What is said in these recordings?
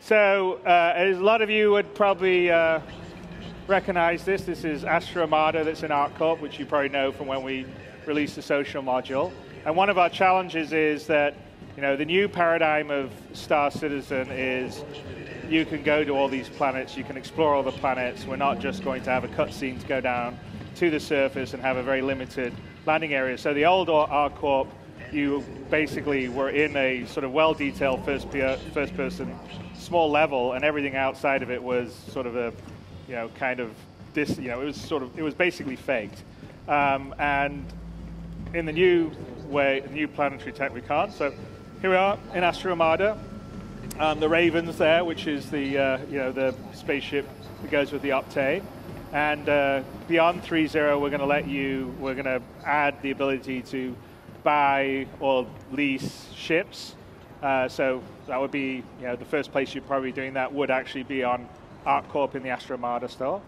So as a lot of you would probably recognize this. This is Astra Armada that's in ArcCorp, which you probably know from when we released the social module. And one of our challenges is that the new paradigm of Star Citizen is you can go to all these planets, you can explore all the planets. We're not just going to have a cutscene to go down to the surface and have a very limited landing area. So the old ArcCorp, you basically were in a sort of well-detailed first-person small level, and everything outside of it was sort of a, kind of this, it was basically faked. And in the new way, the new planetary tech, we can't. So here we are in Astra Armada. The Raven's there, which is the the spaceship that goes with the Octane. And beyond 3.0, we're going to add the ability to buy or lease ships. So that would be, the first place you're probably doing that would actually be on ArcCorp in the Astra Armada store.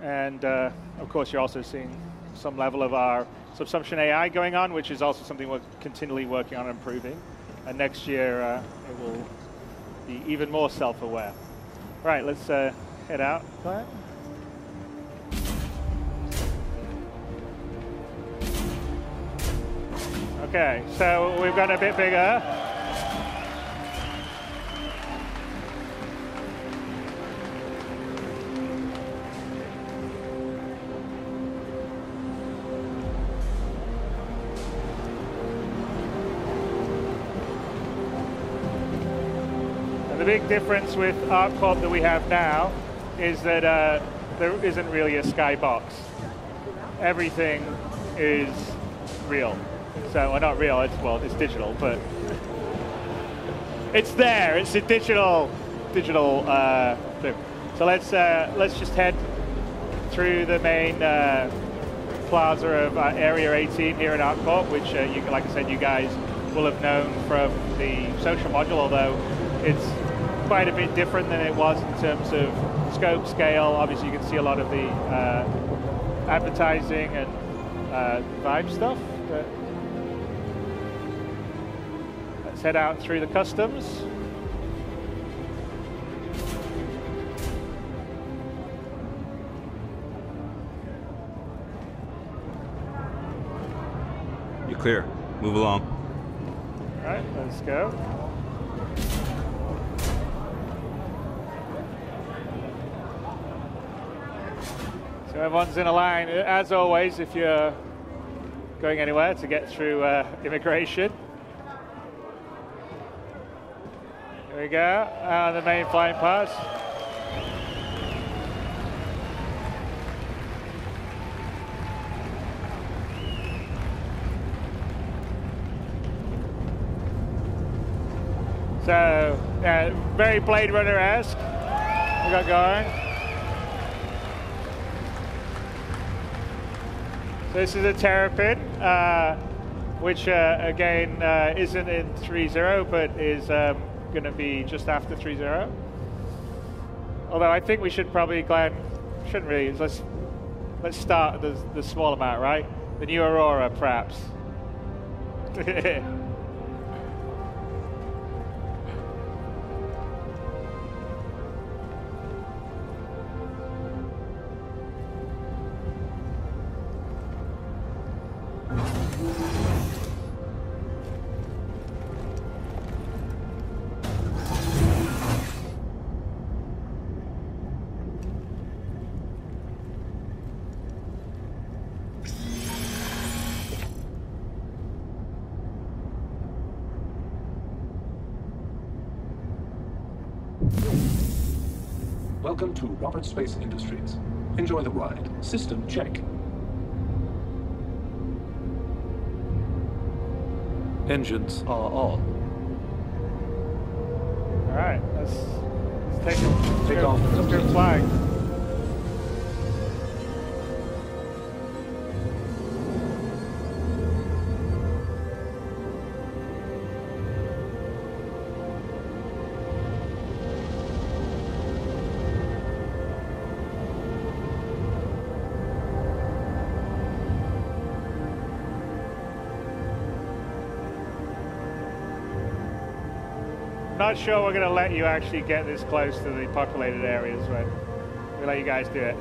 And of course, you're also seeing some level of our subsumption AI going on, which is also something we're continually working on improving. And next year, it will be even more self-aware. Right, let's head out. Okay, so we've gone a bit bigger. And the big difference with ArcCorp that we have now is that there isn't really a skybox. Everything is real. So, well, not real, it's digital, but it's there. It's a digital thing. So let's just head through the main plaza of Area 18 here in ArcCorp, which, like I said, you guys will have known from the social module, although it's quite a bit different than it was in terms of scope, scale. Obviously, you can see a lot of the advertising and vibe stuff. Let's head out through the customs. You're clear. Move along. All right, let's go. So everyone's in a line, as always, if you're going anywhere to get through immigration. Here we go, the main flying pass. So, very Blade Runner-esque we got going. So this is a Terrapin, which again isn't in 3.0, but is going to be just after 3.0. Although I think we should probably, Glenn, shouldn't really. Let's start the small amount, right? The new Aurora, perhaps. Welcome to Robert Space Industries. Enjoy the ride. System check. Engines are on. All right, let's take off. Let's go flying. not sure we're going to let you actually get this close to the populated areas, but we'll let you guys do it.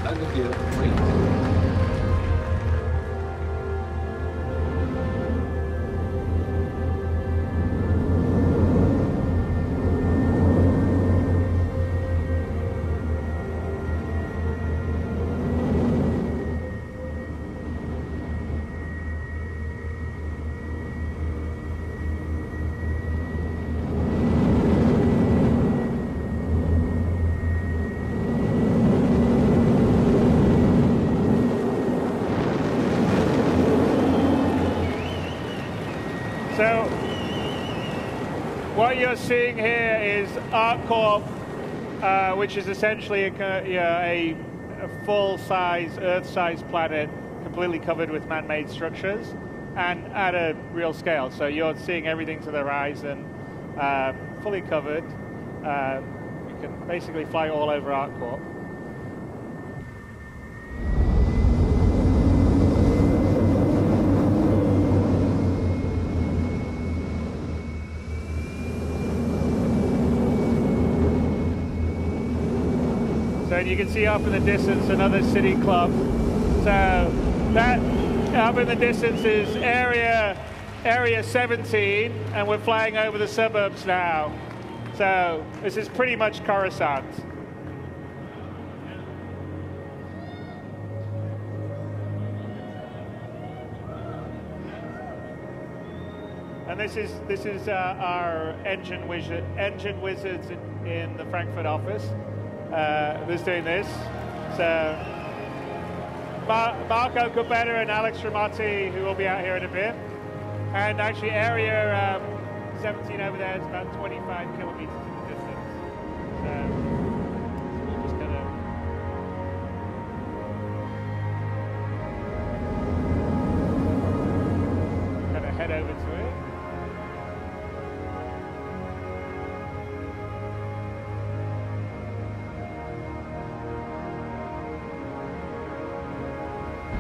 Landing gear raised. So what you're seeing here is ArcCorp, which is essentially a full-size, Earth-size planet completely covered with man-made structures and at a real scale. So you're seeing everything to the horizon, fully covered. You can basically fly all over ArcCorp. So you can see up in the distance another city club. So that up in the distance is area 17, and we're flying over the suburbs now. So this is pretty much Coruscant. And this is our engine wizards in the Frankfurt office. Who's doing this? So Marco Gubetta and Alex Ramati, who will be out here in a bit. And actually area 17 over there is about 25 kilometers in the distance. So we're just gonna head over to it.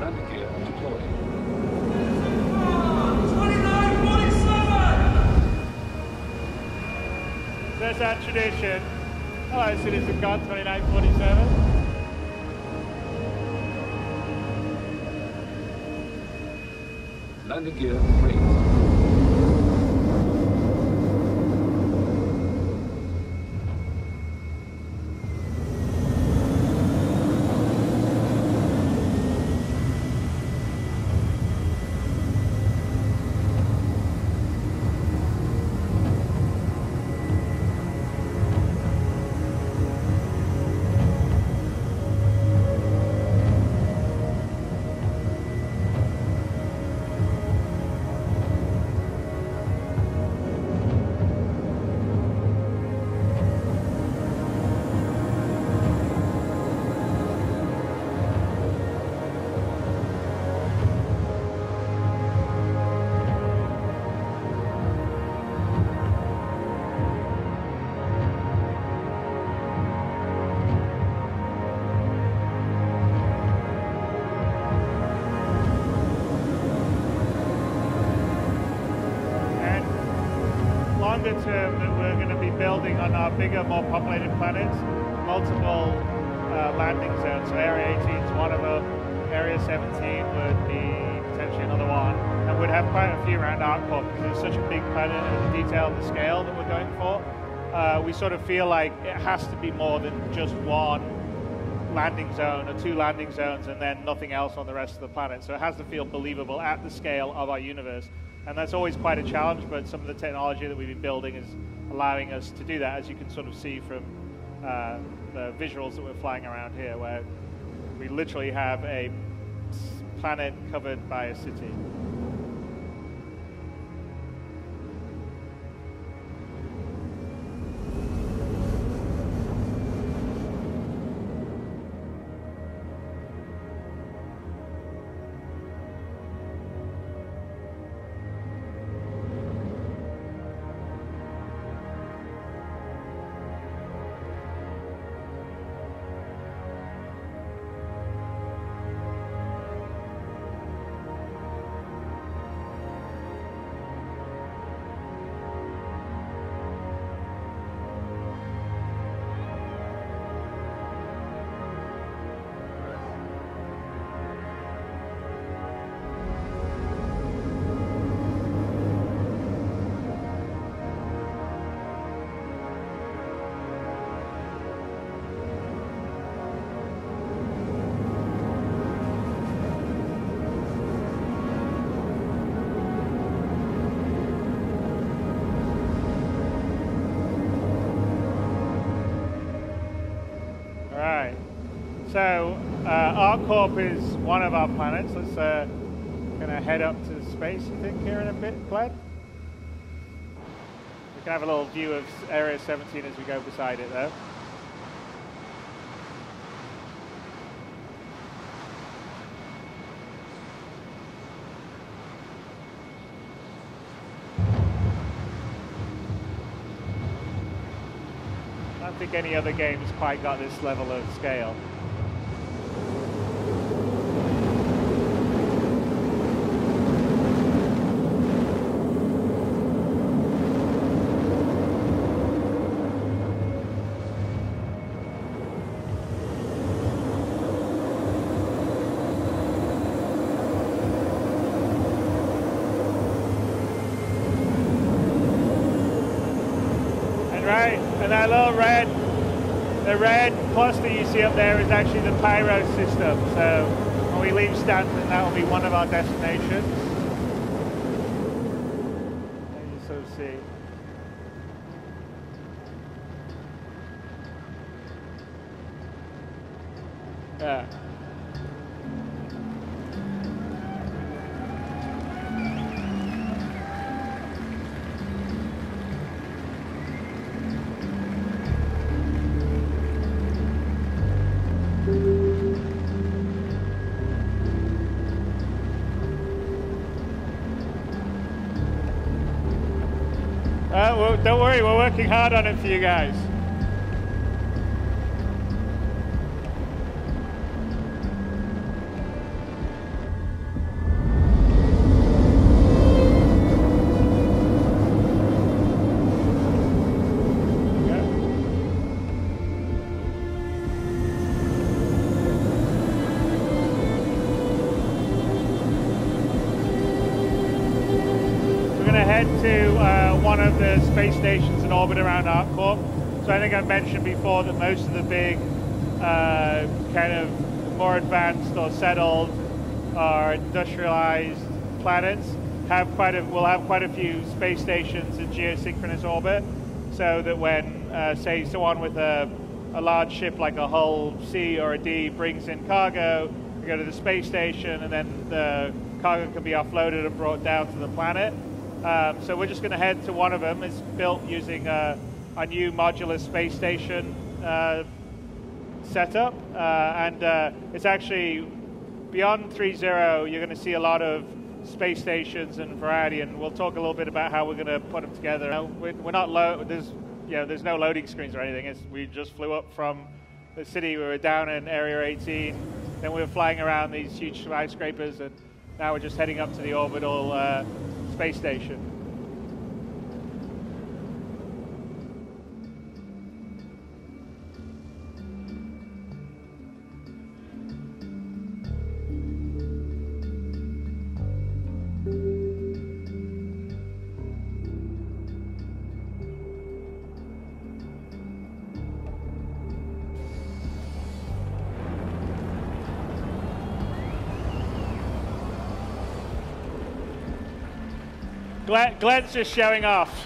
Landing gear deployed. 2947! That's our tradition. Hello, CitizenCon 2947. Landing gear raised. Longer term, that we're going to be building on our bigger, more populated planets, multiple landing zones. So Area 18 is one of them. Area 17 would be potentially another one, and we'd have quite a few around ArcCorp because it's such a big planet and the detail and the scale that we're going for. We sort of feel like it has to be more than just one landing zone or two landing zones and then nothing else on the rest of the planet. So it has to feel believable at the scale of our universe. And that's always quite a challenge, but some of the technology that we've been building is allowing us to do that, as you can sort of see from the visuals that we're flying around here, where we literally have a planet covered by a city. ArcCorp is one of our planets. Let's gonna head up to space, I think, here in a bit, Glenn. We can have a little view of Area 17 as we go beside it, though. I don't think any other game's quite got this level of scale. And that little the red cluster you see up there is actually the pyro system. So when we leave Stanton, that will be one of our destinations. There you sort of see. Yeah. Well, don't worry, we're working hard on it for you guys. One of the space stations in orbit around ArcCorp. So I think I mentioned before that most of the big kind of more advanced or settled or industrialized planets will have quite a few space stations in geosynchronous orbit, so that when say someone with a large ship like a Hull C or a D brings in cargo, we go to the space station and then the cargo can be offloaded and brought down to the planet. So we're just going to head to one of them. It's built using a new modular space station setup, and it's actually beyond 3.0. You're going to see a lot of space stations and variety, and we'll talk a little bit about how we're going to put them together. We're not there's no loading screens or anything. We just flew up from the city. We were down in Area 18, then we were flying around these huge skyscrapers, and now we're just heading up to the orbital space station. Glenn's just showing off.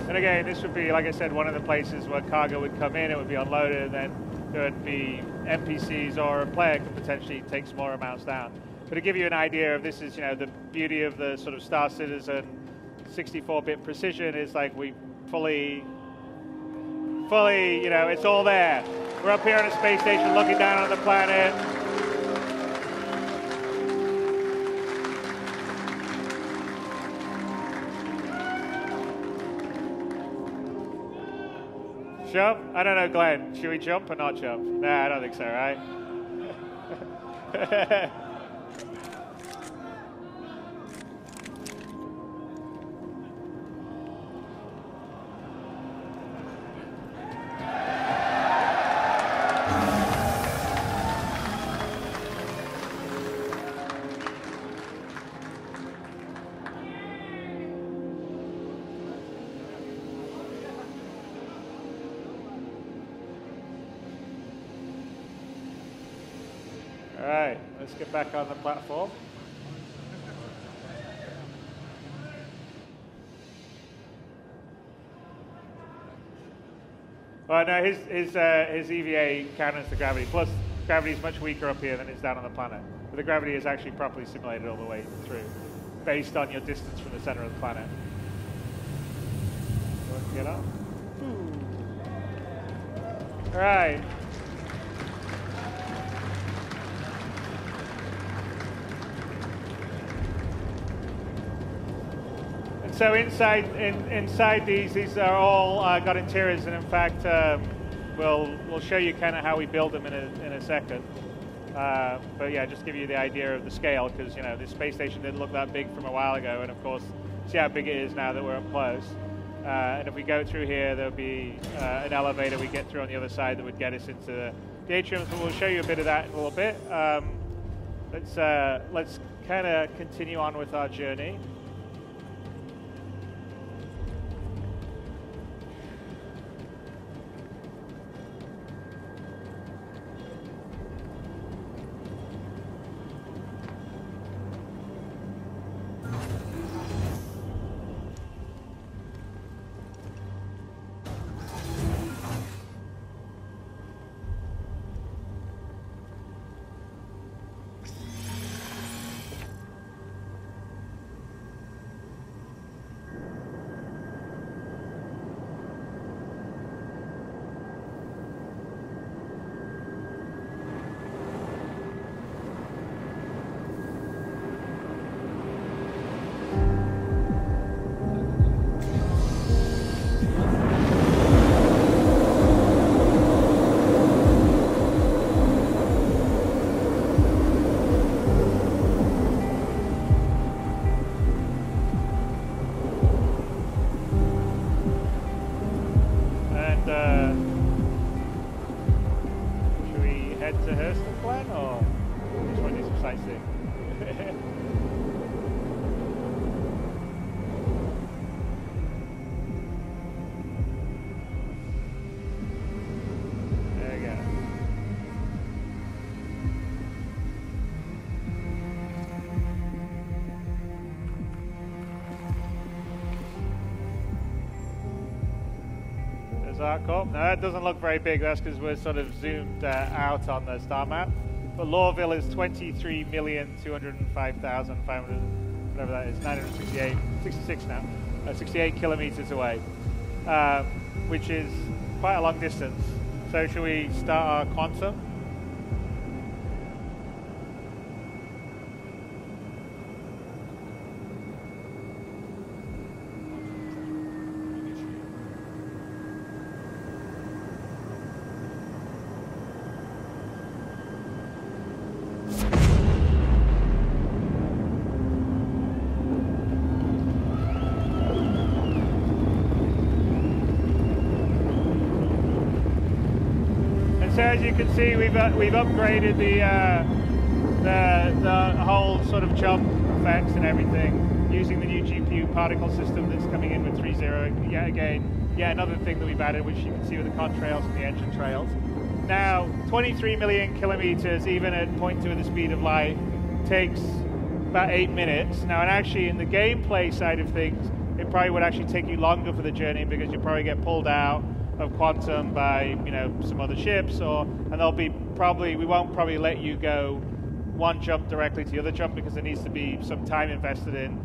Again, this would be, like I said, one of the places where cargo would come in, it would be unloaded, and then there would be NPCs or a player could potentially take smaller amounts down. But to give you an idea of this is, the beauty of the sort of Star Citizen 64-bit precision is like we fully, it's all there. We're up here on a space station looking down on the planet. Jump? I don't know, Glenn. Should we jump or not jump? Nah, I don't think so, right? All right, let's get back on the platform. Well, no, his EVA counters the gravity. Plus, gravity is much weaker up here than it's down on the planet. But the gravity is actually properly simulated all the way through, based on your distance from the center of the planet. Let's get up. All right. So inside these are all got interiors, and in fact, we'll show you kind of how we build them in a second. But yeah, just give you the idea of the scale, because you know this space station didn't look that big from a while ago, and of course, see how big it is now that we're up close. And if we go through here, there'll be an elevator we get through on the other side that would get us into the atriums, and we'll show you a bit of that in a little bit. Let's kind of continue on with our journey. Cool. No, that doesn't look very big. That's because we're sort of zoomed out on the star map. But Lorville is 23,205,500, whatever that is, 968, 66 now, 68 kilometers away, which is quite a long distance. So should we start our quantum? So as you can see, we've upgraded the whole sort of jump effects and everything using the new GPU particle system that's coming in with 3.0. Yet another thing that we've added, which you can see with the contrails and the engine trails. Now, 23 million kilometers, even at 0.2 of the speed of light, takes about 8 minutes. Now, and actually in the gameplay side of things, it probably would actually take you longer for the journey because you probably get pulled out of quantum by some other ships, and there'll be we won't probably let you go one jump directly to the other jump because there needs to be some time invested in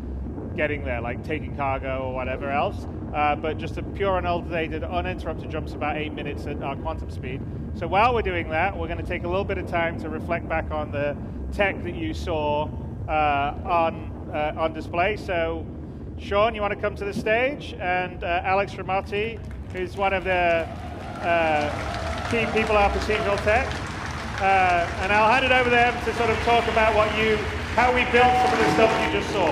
getting there, like taking cargo or whatever else. But just a pure unaltered, uninterrupted jump's about 8 minutes at our quantum speed. So while we're doing that, we're going to take a little bit of time to reflect back on the tech that you saw on display. So Sean, you want to come to the stage, and Alex Ramotti, who's one of the key people at procedural tech. And I'll hand it over to them to sort of talk about how we built some of the stuff you just saw.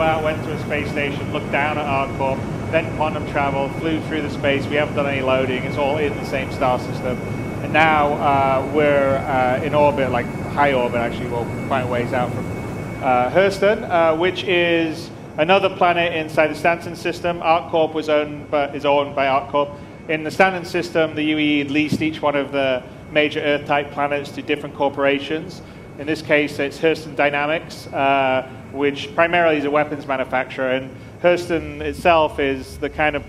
out, went to a space station, looked down at ArcCorp, then quantum travel, flew through the space. We haven't done any loading. It's all in the same star system. And now we're in orbit, like high orbit actually, well, quite a ways out from Hurston, which is another planet inside the Stanton system. ArcCorp is owned by ArcCorp. In the Stanton system, the UE leased each one of the major Earth-type planets to different corporations. In this case, it's Hurston Dynamics, which primarily is a weapons manufacturer. And Hurston itself is the kind of,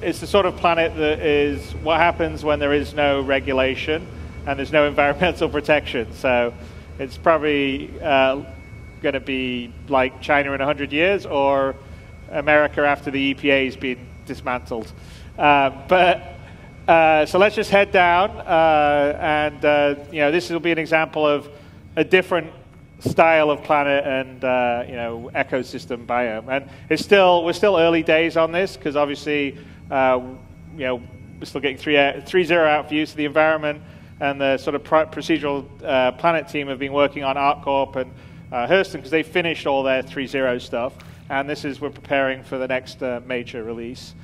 it's the sort of planet that is what happens when there is no regulation and there's no environmental protection. So it's probably going to be like China in 100 years or America after the EPA has been dismantled. So let's just head down, and this will be an example of a different style of planet and ecosystem biome. And we're still early days on this because obviously we're still getting 3.0 out views of the environment, and the sort of procedural planet team have been working on ArcCorp and Hurston because they finished all their 3.0 stuff, and we're preparing for the next major release.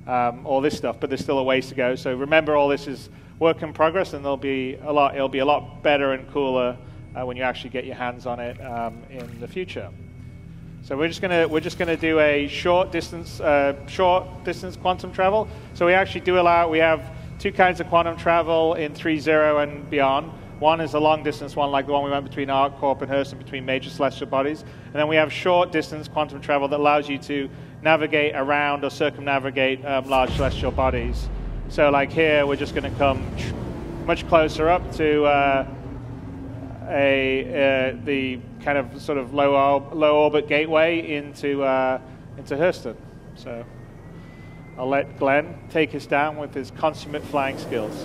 All this stuff, but there's still a ways to go. So remember, all this is work in progress, and it'll be a lot better and cooler when you actually get your hands on it in the future. So we're just gonna do a short distance quantum travel. So we actually we have two kinds of quantum travel in 3.0 and beyond. One is a long distance one, like the one we went between ArcCorp and Hurston, between major celestial bodies. And then we have short distance quantum travel that allows you to navigate around or circumnavigate large celestial bodies. So like here, we're just going to come much closer up to the kind of sort of low orbit gateway into Hurston. So I'll let Glenn take us down with his consummate flying skills.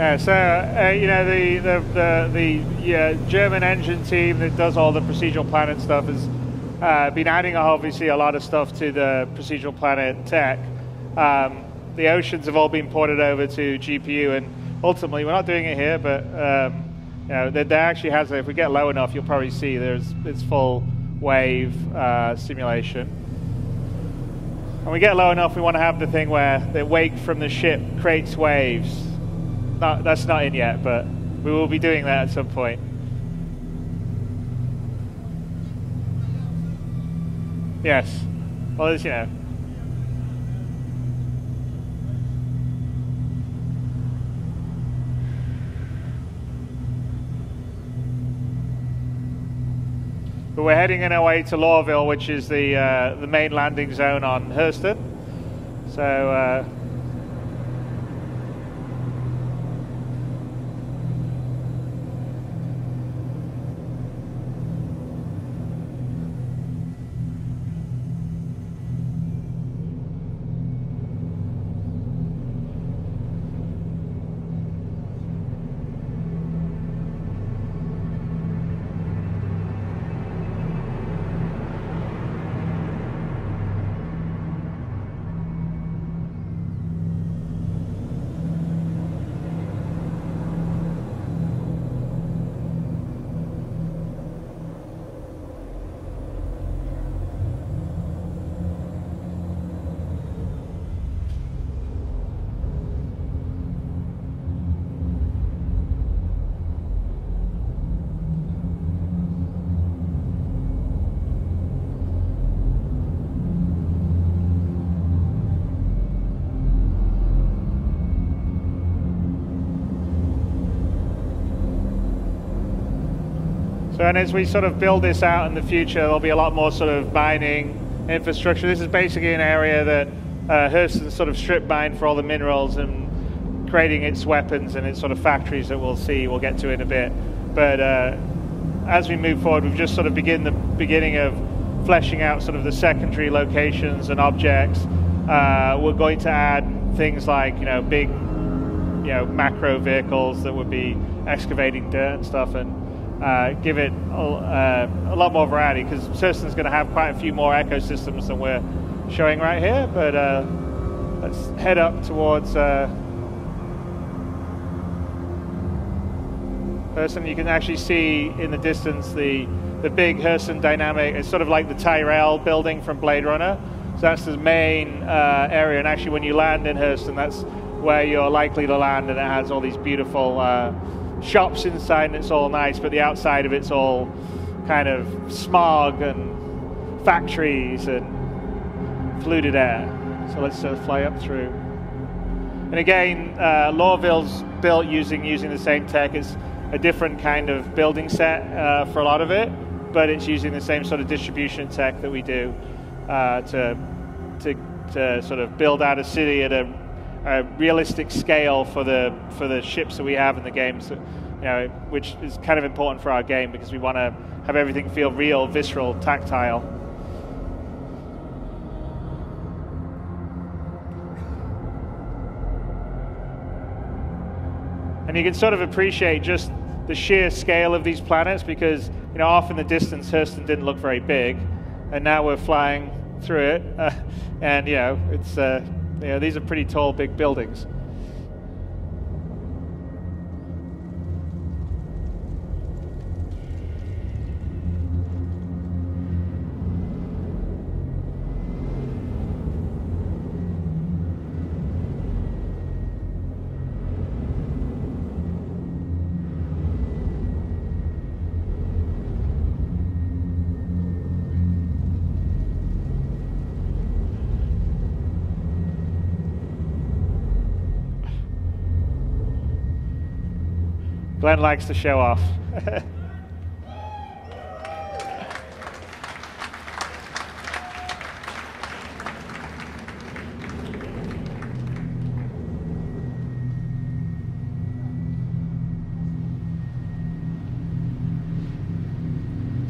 Yeah, so you know, the German engine team that does all the procedural planet stuff has been adding obviously a lot of stuff to the procedural planet tech. The oceans have all been ported over to GPU, and ultimately we're not doing it here, but you know, there actually has. If we get low enough, you'll probably see it's full wave simulation. And we get low enough, we want to have the thing where the wake from the ship creates waves. That's not in yet, but we will be doing that at some point. Yes. Well, as you know. But we're heading in our way to Lawville, which is the main landing zone on Hurston. So and as we sort of build this out in the future, there'll be a lot more sort of mining infrastructure. This is basically an area that Hurston sort of strip mined for all the minerals and creating its weapons and its sort of factories that we'll get to in a bit. But as we move forward, we've just sort of beginning of fleshing out sort of the secondary locations and objects. We're going to add things like, you know, big, you know, macro vehicles that would be excavating dirt and stuff, and give it a lot more variety, because Hurston's going to have quite a few more ecosystems than we're showing right here. But let's head up towards Hurston. You can actually see in the distance the big Hurston Dynamic. It's sort of like the Tyrell building from Blade Runner. So that's the main area, and actually when you land in Hurston, that's where you're likely to land, and it has all these beautiful shops inside, and it's all nice, but the outside of it's all kind of smog and factories and polluted air. So let's fly up through. And again, Lawville's built using the same tech. It's a different kind of building set for a lot of it, but it's using the same sort of distribution tech that we do to sort of build out a city at a realistic scale for the ships that we have in the game, so, you know, which is kind of important for our game because we want to have everything feel real, visceral, tactile. And you can sort of appreciate just the sheer scale of these planets, because, you know, off in the distance Hurston didn't look very big, and now we're flying through it, and you know, it's you know, these are pretty tall, big buildings. Glenn likes to show off.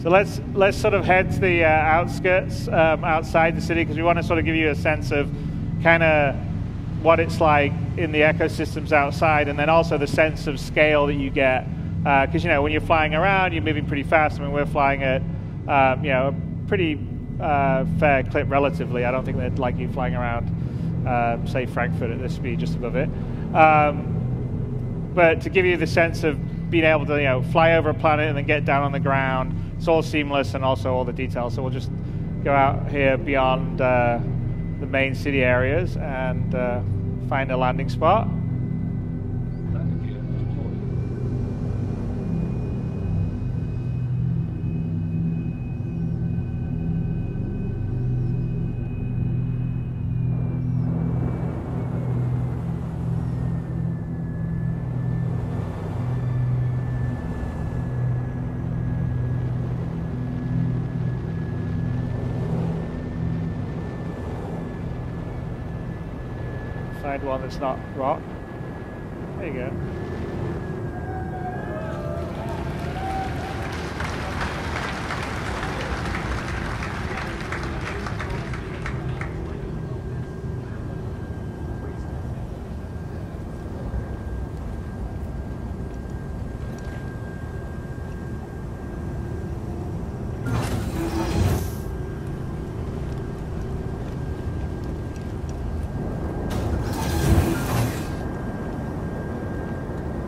So let's sort of head to the outskirts outside the city, because we want to sort of give you a sense of kind of what it's like in the ecosystems outside, and then also the sense of scale that you get. Because when you're flying around, you're moving pretty fast. I mean, we're flying at a pretty fair clip relatively. I don't think they'd like you flying around, say, Frankfurt at this speed, just above it. But to give you the sense of being able to fly over a planet and then get down on the ground, it's all seamless and also all the details. So we'll just go out here beyond the main city areas and find a landing spot. Find one that's not rock. There you go.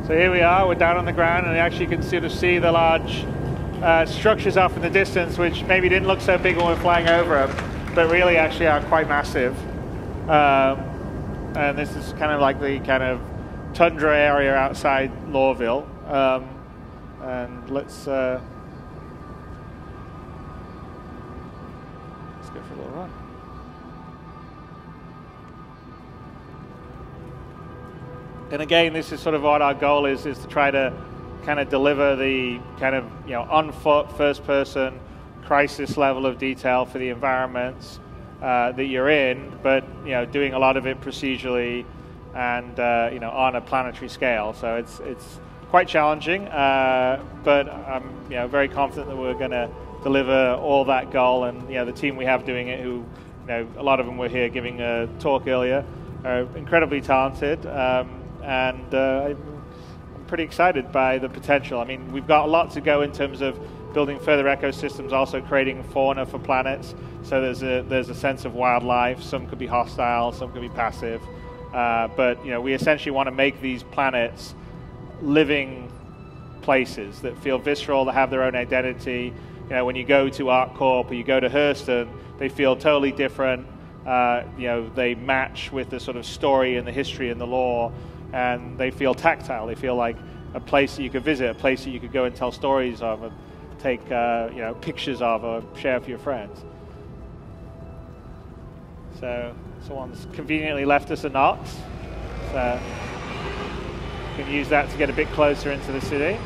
So here we are, we're down on the ground, and actually you can sort of see the large structures off in the distance, which maybe didn't look so big when we're flying over them, but really actually are quite massive. And this is kind of like the kind of tundra area outside Lorville. And let's go for a little run. And again, this is sort of what our goal is to try to kind of deliver the kind of on foot, first person, crisis level of detail for the environments that you're in, but doing a lot of it procedurally and on a planetary scale. So it's quite challenging, but I'm very confident that we're going to deliver all that goal. And the team we have doing it, who a lot of them were here giving a talk earlier, are incredibly talented. And I'm pretty excited by the potential. I mean, we've got a lot to go in terms of building further ecosystems, also creating fauna for planets. So there's a sense of wildlife. Some could be hostile, some could be passive. But we essentially want to make these planets living places that feel visceral, that have their own identity. When you go to ArcCorp or you go to Hurston, they feel totally different. They match with the sort of story and the history and the lore. And they feel tactile. They feel like a place that you could visit, a place that you could go and tell stories of, and take pictures of, or share with your friends. So someone's conveniently left us a Knox. So you can use that to get a bit closer into the city.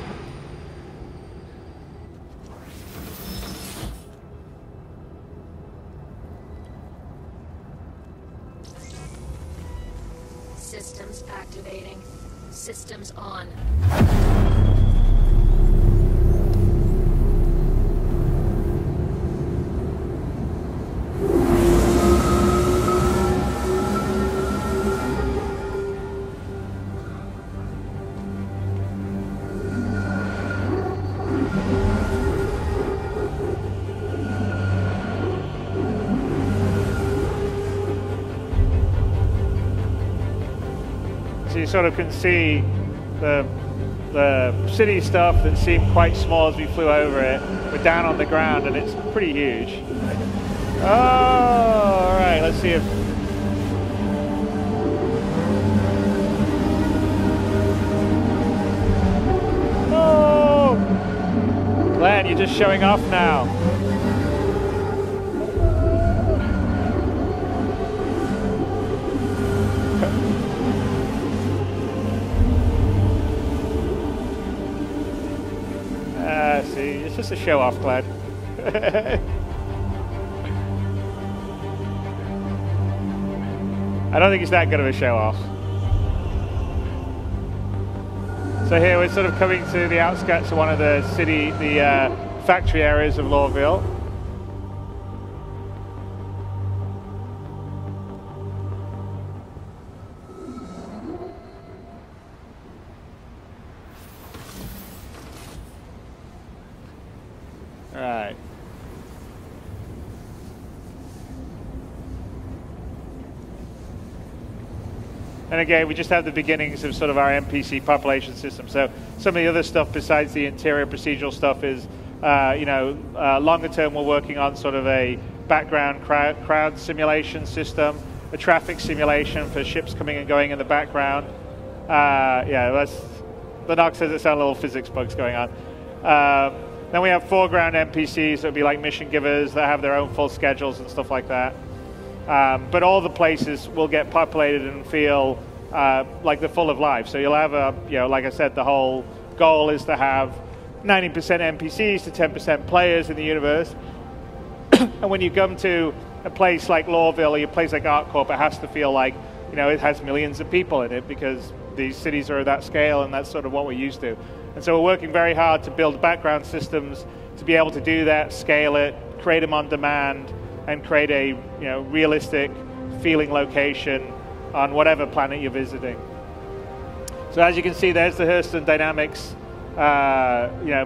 Systems activating. Systems on. You sort of can see the city stuff that seemed quite small as we flew over it. We're down on the ground and it's pretty huge. Oh, all right, let's see if... Oh! Glenn, you're just showing off now. See, it's just a show off, Glenn. I don't think it's that good of a show off. So here we're sort of coming to the outskirts of one of the factory areas of Lorville. And again, we just have the beginnings of sort of our NPC population system. So some of the other stuff besides the interior procedural stuff is, longer term, we're working on sort of a background crowd simulation system, a traffic simulation for ships coming and going in the background. The Nox says it sounds little physics bugs going on. Then we have foreground NPCs that would be like mission givers that have their own full schedules and stuff like that. But all the places will get populated and feel like they're full of life. So you'll have like I said, the whole goal is to have 90% NPCs to 10% players in the universe. And when you come to a place like Lawville or a place like ArcCorp, it has to feel like, it has millions of people in it because these cities are at that scale and that's sort of what we're used to. And so we're working very hard to build background systems to be able to do that, scale it, create them on demand, and create a realistic feeling location on whatever planet you're visiting. So as you can see, there's the Hurston Dynamics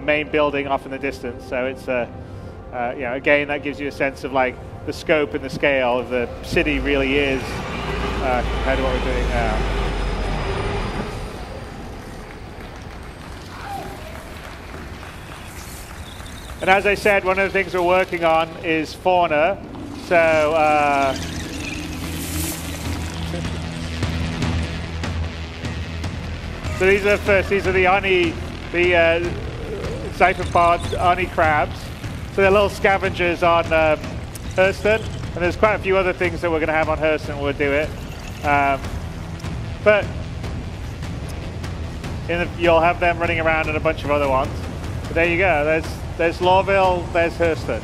main building off in the distance. So it's again, that gives you a sense of like the scope and the scale of the city really is compared to what we're doing now. And as I said, one of the things we're working on is fauna. So these are the Oni, the Zyphopod Oni crabs. So they're little scavengers on Hurston, and there's quite a few other things that we're going to have on Hurston when we do it. But you'll have them running around and a bunch of other ones. But there you go. There's Lawville, there's Hurston.